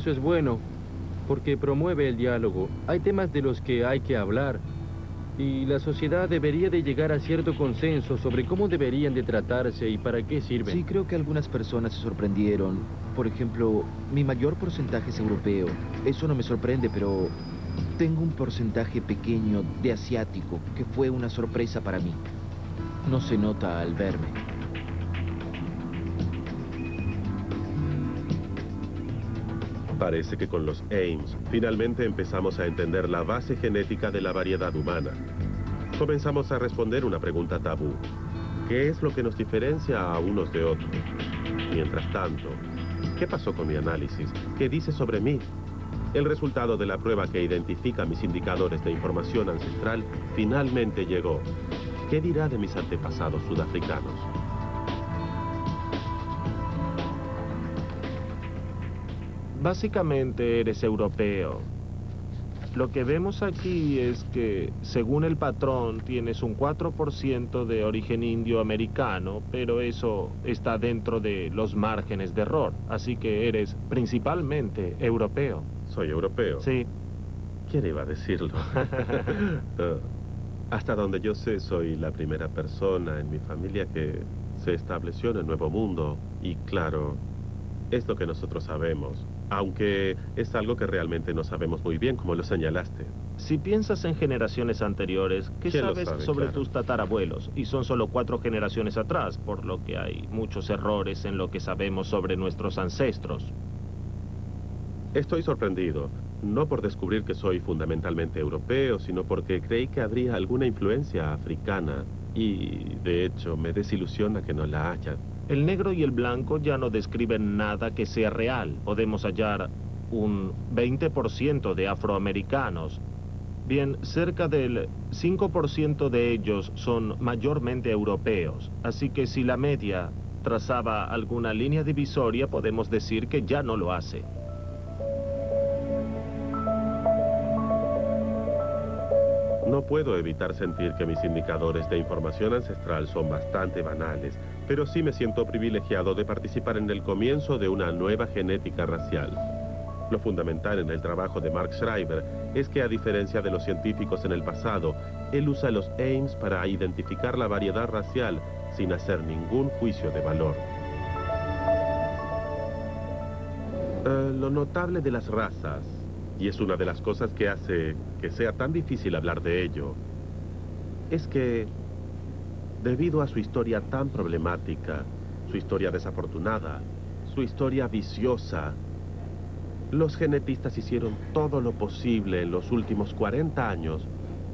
Eso es bueno, porque promueve el diálogo. Hay temas de los que hay que hablar, y la sociedad debería de llegar a cierto consenso sobre cómo deberían de tratarse y para qué Sí, sirven. creo que algunas personas se sorprendieron. Por ejemplo, mi mayor porcentaje es europeo. Eso no me sorprende, pero tengo un porcentaje pequeño de asiático, que fue una sorpresa para mí. No se nota al verme. Parece que con los Ames finalmente empezamos a entender la base genética de la variedad humana. Comenzamos a responder una pregunta tabú. ¿Qué es lo que nos diferencia a unos de otros? Mientras tanto, ¿qué pasó con mi análisis? ¿Qué dice sobre mí? El resultado de la prueba que identifica mis indicadores de información ancestral finalmente llegó. ¿Qué dirá de mis antepasados sudafricanos? Básicamente eres europeo. Lo que vemos aquí es que, según el patrón, tienes un 4% de origen indio americano, pero eso está dentro de los márgenes de error, así que eres principalmente europeo. Soy europeo. Sí. ¿Quién iba a decirlo? Hasta donde yo sé, soy la primera persona en mi familia que se estableció en el Nuevo Mundo. Y claro, es lo que nosotros sabemos. Aunque es algo que realmente no sabemos muy bien, como lo señalaste. Si piensas en generaciones anteriores, ¿qué ¿Quién lo sabes sabe? sobre Claro. tus tatarabuelos? Y son solo 4 generaciones atrás, por lo que hay muchos errores en lo que sabemos sobre nuestros ancestros. Estoy sorprendido, no por descubrir que soy fundamentalmente europeo, sino porque creí que habría alguna influencia africana. Y, de hecho, me desilusiona que no la haya. El negro y el blanco ya no describen nada que sea real. Podemos hallar un 20% de afroamericanos. Bien, cerca del 5% de ellos son mayormente europeos. Así que si la media trazaba alguna línea divisoria, podemos decir que ya no lo hace. No puedo evitar sentir que mis indicadores de información ancestral son bastante banales, pero sí me siento privilegiado de participar en el comienzo de una nueva genética racial. Lo fundamental en el trabajo de Mark Schreiber es que, a diferencia de los científicos en el pasado, él usa los Ames para identificar la variedad racial sin hacer ningún juicio de valor. Lo notable de las razas, y es una de las cosas que hace que sea tan difícil hablar de ello, es que, debido a su historia tan problemática, su historia desafortunada, su historia viciosa, los genetistas hicieron todo lo posible en los últimos 40 años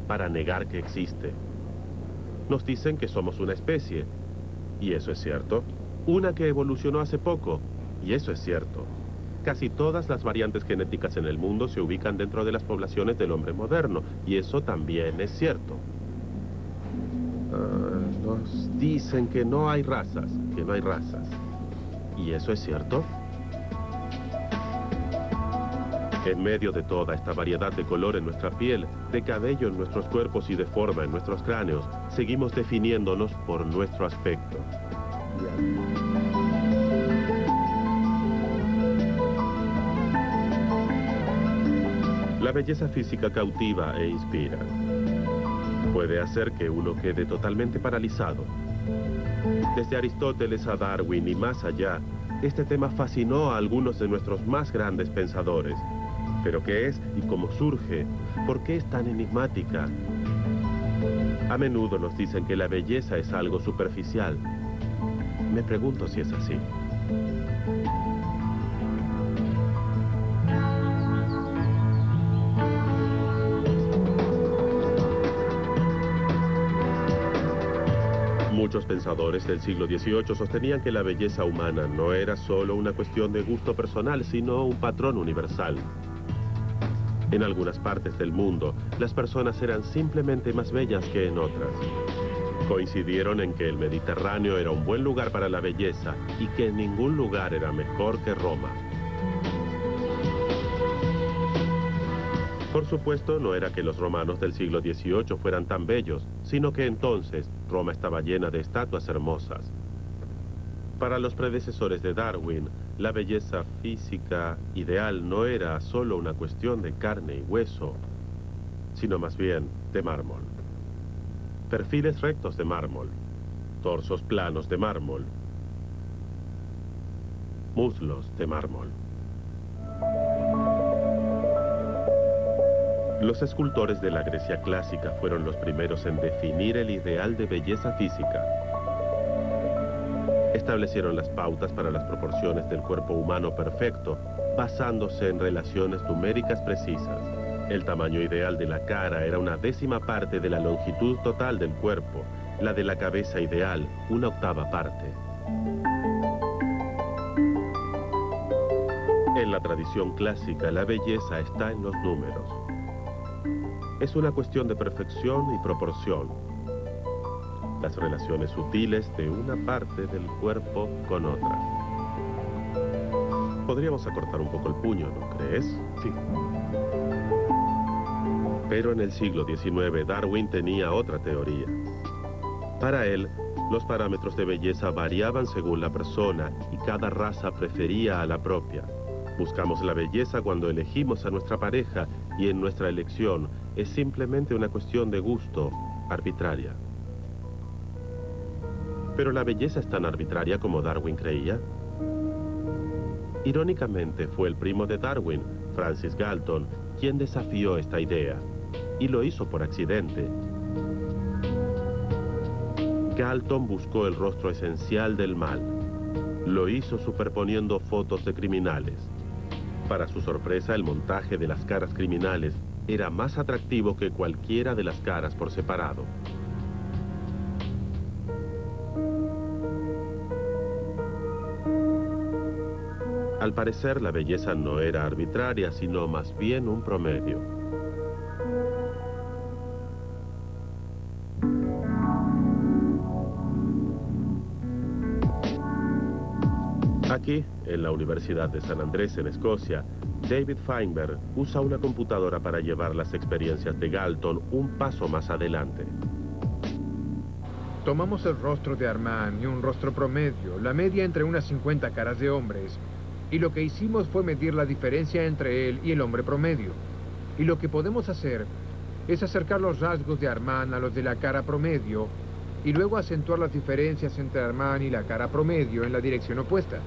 para negar que existe. Nos dicen que somos una especie, y eso es cierto. Una que evolucionó hace poco, y eso es cierto. Casi todas las variantes genéticas en el mundo se ubican dentro de las poblaciones del hombre moderno, y eso también es cierto. Nos dicen que no hay razas, que no hay razas. ¿Y eso es cierto? En medio de toda esta variedad de color en nuestra piel, de cabello en nuestros cuerpos y de forma en nuestros cráneos, seguimos definiéndonos por nuestro aspecto. La belleza física cautiva e inspira. Puede hacer que uno quede totalmente paralizado. Desde Aristóteles a Darwin y más allá, este tema fascinó a algunos de nuestros más grandes pensadores. ¿Pero qué es y cómo surge? ¿Por qué es tan enigmática? A menudo nos dicen que la belleza es algo superficial. Me pregunto si es así. Muchos pensadores del siglo XVIII sostenían que la belleza humana no era solo una cuestión de gusto personal, sino un patrón universal. En algunas partes del mundo, las personas eran simplemente más bellas que en otras. Coincidieron en que el Mediterráneo era un buen lugar para la belleza y que en ningún lugar era mejor que Roma. Por supuesto, no era que los romanos del siglo XVIII fueran tan bellos, sino que entonces Roma estaba llena de estatuas hermosas. Para los predecesores de Darwin, La belleza física ideal no era solo una cuestión de carne y hueso, sino más bien de mármol. Perfiles rectos de mármol, torsos planos de mármol, muslos de mármol. Los escultores de la Grecia clásica fueron los primeros en definir el ideal de belleza física. Establecieron las pautas para las proporciones del cuerpo humano perfecto, basándose en relaciones numéricas precisas. El tamaño ideal de la cara era una 10ª parte de la longitud total del cuerpo, la de la cabeza ideal, una 8ª parte. En la tradición clásica, la belleza está en los números. Es una cuestión de perfección y proporción. Las relaciones sutiles de una parte del cuerpo con otra. Podríamos acortar un poco el puño, ¿no crees? Sí. Pero en el siglo XIX, Darwin tenía otra teoría. Para él, los parámetros de belleza variaban según la persona y cada raza prefería a la propia. Buscamos la belleza cuando elegimos a nuestra pareja y en nuestra elección es simplemente una cuestión de gusto, arbitraria. ¿Pero la belleza es tan arbitraria como Darwin creía? Irónicamente, fue el primo de Darwin, Francis Galton, quien desafió esta idea, y lo hizo por accidente. Galton buscó el rostro esencial del mal. Lo hizo superponiendo fotos de criminales. Para su sorpresa, el montaje de las caras criminales era más atractivo que cualquiera de las caras por separado. Al parecer, la belleza no era arbitraria, sino más bien un promedio. Aquí, en la Universidad de San Andrés, en Escocia, David Feinberg usa una computadora para llevar las experiencias de Galton un paso más adelante. Tomamos el rostro de Armand y un rostro promedio, la media entre unas 50 caras de hombres, y lo que hicimos fue medir la diferencia entre él y el hombre promedio. Y lo que podemos hacer es acercar los rasgos de Armand a los de la cara promedio y luego acentuar las diferencias entre Armand y la cara promedio en la dirección opuesta.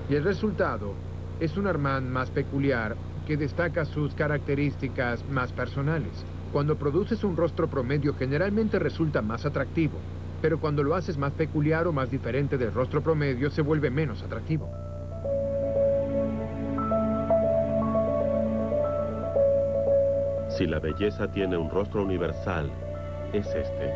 Y el resultado es un Armand más peculiar que destaca sus características más personales. Cuando produces un rostro promedio generalmente resulta más atractivo, pero cuando lo haces más peculiar o más diferente del rostro promedio se vuelve menos atractivo. Si la belleza tiene un rostro universal, es este.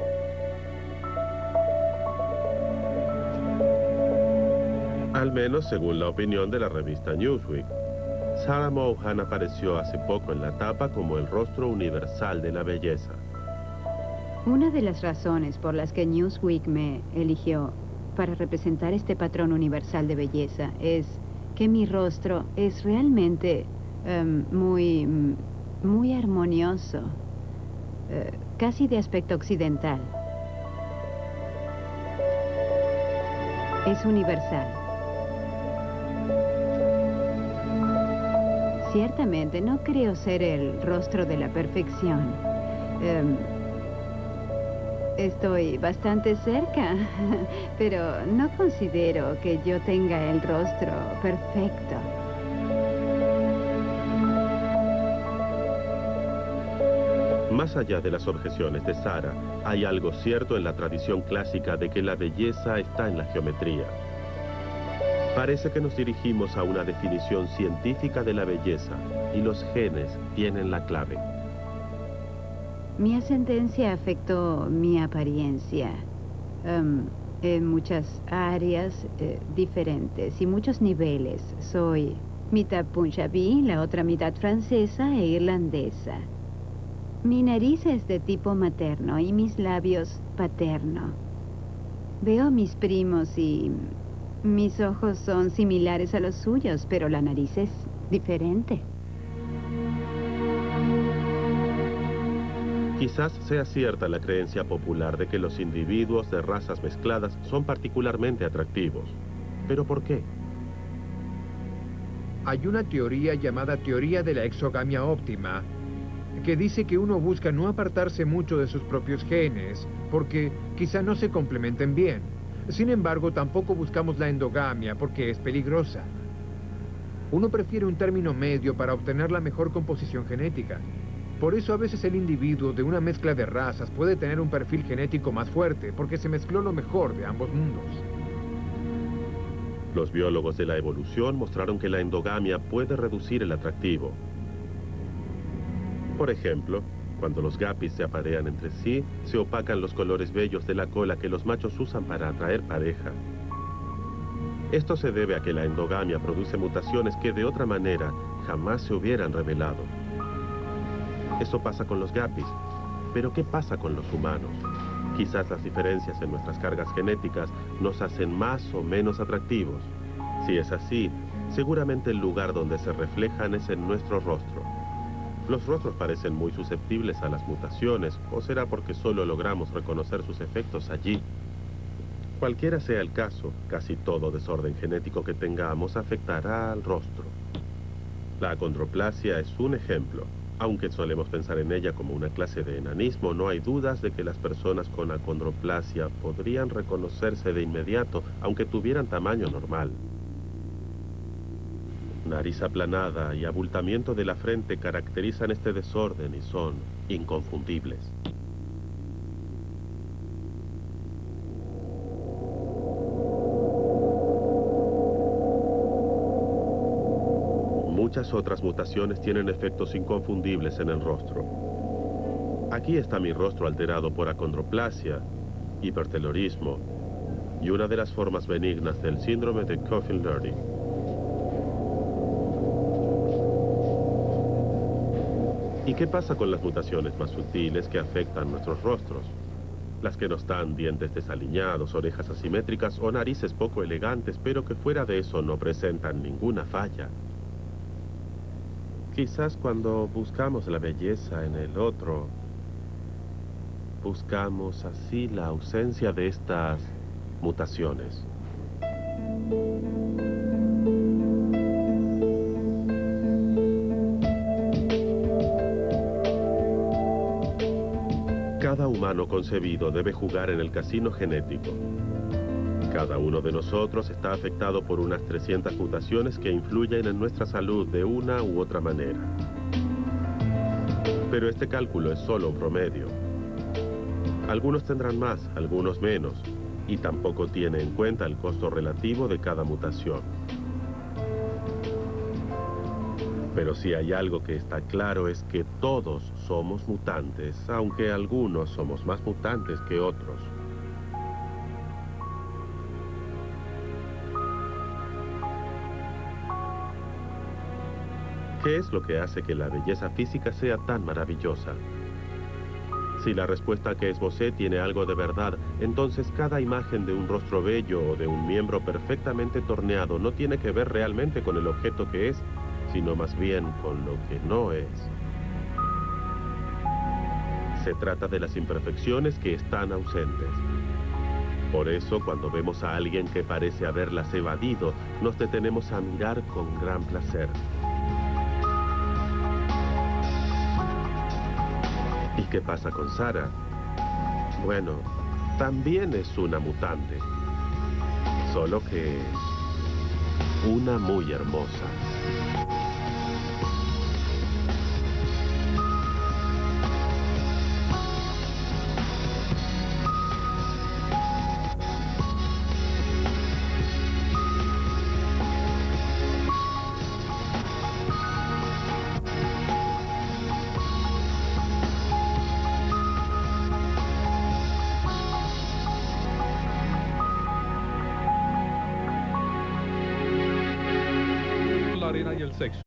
Al menos según la opinión de la revista Newsweek. Sarah Mohan apareció hace poco en la tapa como el rostro universal de la belleza. Una de las razones por las que Newsweek me eligió para representar este patrón universal de belleza es que mi rostro es realmente muy armonioso, casi de aspecto occidental. Es universal. Ciertamente, no creo ser el rostro de la perfección. Estoy bastante cerca, pero no considero que yo tenga el rostro perfecto. Más allá de las objeciones de Sarah, hay algo cierto en la tradición clásica de que la belleza está en la geometría. Parece que nos dirigimos a una definición científica de la belleza, y los genes tienen la clave. Mi ascendencia afectó mi apariencia en muchas áreas diferentes y muchos niveles. Soy mitad punjabí, la otra mitad francesa e irlandesa. Mi nariz es de tipo materno y mis labios paterno. Veo a mis primos y mis ojos son similares a los suyos, pero la nariz es diferente. Quizás sea cierta la creencia popular de que los individuos de razas mezcladas son particularmente atractivos. ¿Pero por qué? Hay una teoría llamada teoría de la exogamia óptima, que dice que uno busca no apartarse mucho de sus propios genes, porque quizá no se complementen bien. Sin embargo, tampoco buscamos la endogamia, porque es peligrosa. Uno prefiere un término medio para obtener la mejor composición genética. Por eso a veces el individuo de una mezcla de razas puede tener un perfil genético más fuerte, porque se mezcló lo mejor de ambos mundos. Los biólogos de la evolución mostraron que la endogamia puede reducir el atractivo. Por ejemplo, cuando los gapis se aparean entre sí, se opacan los colores bellos de la cola que los machos usan para atraer pareja. Esto se debe a que la endogamia produce mutaciones que de otra manera jamás se hubieran revelado. Eso pasa con los gapis, pero ¿qué pasa con los humanos? Quizás las diferencias en nuestras cargas genéticas nos hacen más o menos atractivos. Si es así, seguramente el lugar donde se reflejan es en nuestro rostro. Los rostros parecen muy susceptibles a las mutaciones, o será porque solo logramos reconocer sus efectos allí. Cualquiera sea el caso, casi todo desorden genético que tengamos afectará al rostro. La acondroplasia es un ejemplo. Aunque solemos pensar en ella como una clase de enanismo, no hay dudas de que las personas con acondroplasia podrían reconocerse de inmediato, aunque tuvieran tamaño normal. Nariz aplanada y abultamiento de la frente caracterizan este desorden y son inconfundibles. Muchas otras mutaciones tienen efectos inconfundibles en el rostro. Aquí está mi rostro alterado por acondroplasia, hipertelorismo y una de las formas benignas del síndrome de Coffin-Learning. ¿Y qué pasa con las mutaciones más sutiles que afectan nuestros rostros? Las que nos dan dientes desaliñados, orejas asimétricas o narices poco elegantes, pero que fuera de eso no presentan ninguna falla. Quizás cuando buscamos la belleza en el otro, buscamos así la ausencia de estas mutaciones. Cada humano concebido debe jugar en el casino genético. Cada uno de nosotros está afectado por unas 300 mutaciones que influyen en nuestra salud de una u otra manera. Pero este cálculo es solo un promedio. Algunos tendrán más, algunos menos, y tampoco tiene en cuenta el costo relativo de cada mutación. Pero si hay algo que está claro es que todos somos mutantes, aunque algunos somos más mutantes que otros. ¿Qué es lo que hace que la belleza física sea tan maravillosa? Si la respuesta que esbocé tiene algo de verdad, entonces cada imagen de un rostro bello o de un miembro perfectamente torneado no tiene que ver realmente con el objeto que es, sino más bien con lo que no es. Se trata de las imperfecciones que están ausentes. Por eso, cuando vemos a alguien que parece haberlas evadido, nos detenemos a mirar con gran placer. ¿Y qué pasa con Sarah? Bueno, también es una mutante. Solo que una muy hermosa. La arena y el sexo.